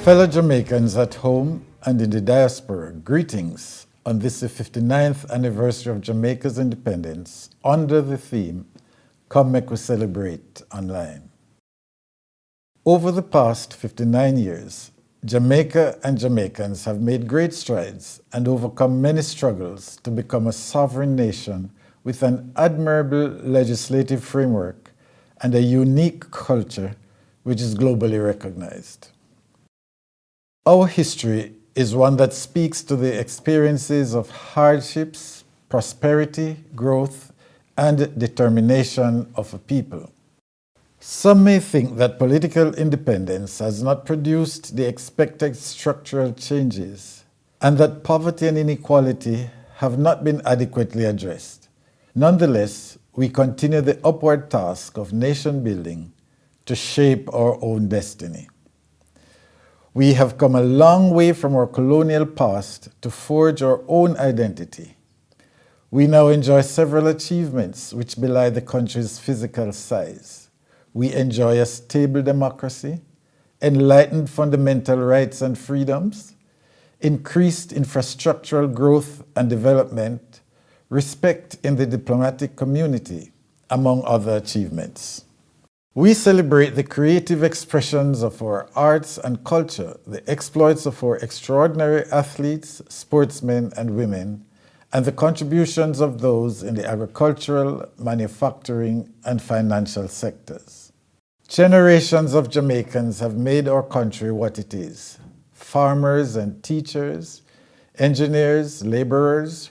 Fellow Jamaicans at home and in the diaspora, greetings on this the 59th anniversary of Jamaica's independence under the theme, Come Make We Celebrate Online. Over the past 59 years, Jamaica and Jamaicans have made great strides and overcome many struggles to become a sovereign nation with an admirable legislative framework and a unique culture which is globally recognized. Our history is one that speaks to the experiences of hardships, prosperity, growth, and determination of a people. Some may think that political independence has not produced the expected structural changes and that poverty and inequality have not been adequately addressed. Nonetheless, we continue the upward task of nation building to shape our own destiny. We have come a long way from our colonial past to forge our own identity. We now enjoy several achievements which belie the country's physical size. We enjoy a stable democracy, enlightened fundamental rights and freedoms, increased infrastructural growth and development, respect in the diplomatic community, among other achievements. We celebrate the creative expressions of our arts and culture, the exploits of our extraordinary athletes, sportsmen and women, and the contributions of those in the agricultural, manufacturing, and financial sectors. Generations of Jamaicans have made our country what it is. Farmers and teachers, engineers, laborers,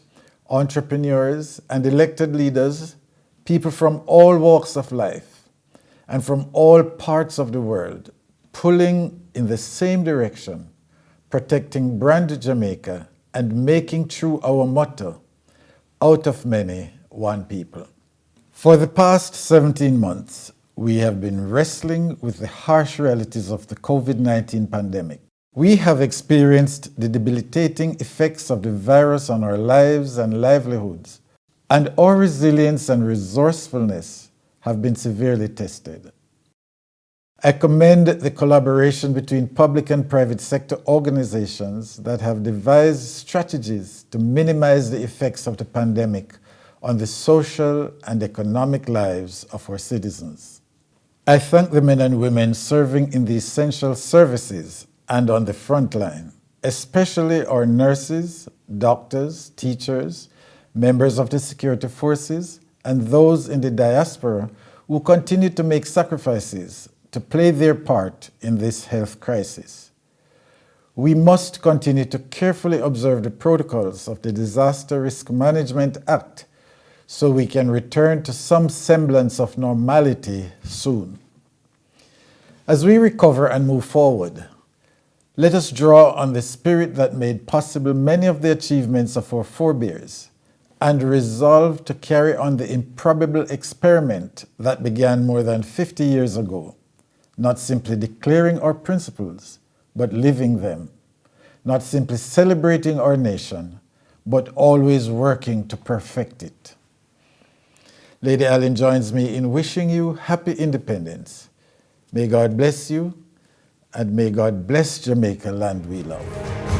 entrepreneurs, and elected leaders, people from all walks of life, and from all parts of the world, pulling in the same direction, protecting brand Jamaica and making true our motto, out of many, one people. For the past 17 months, we have been wrestling with the harsh realities of the COVID-19 pandemic. We have experienced the debilitating effects of the virus on our lives and livelihoods, and our resilience and resourcefulness have been severely tested. I commend the collaboration between public and private sector organizations that have devised strategies to minimize the effects of the pandemic on the social and economic lives of our citizens. I thank the men and women serving in the essential services and on the front line, especially our nurses, doctors, teachers, members of the security forces, and those in the diaspora who continue to make sacrifices to play their part in this health crisis. We must continue to carefully observe the protocols of the Disaster Risk Management Act so we can return to some semblance of normality soon. As we recover and move forward, let us draw on the spirit that made possible many of the achievements of our forebears and resolve to carry on the improbable experiment that began more than 50 years ago, not simply declaring our principles, but living them, not simply celebrating our nation, but always working to perfect it. Lady Allen joins me in wishing you happy independence. May God bless you, and may God bless Jamaica, land we love.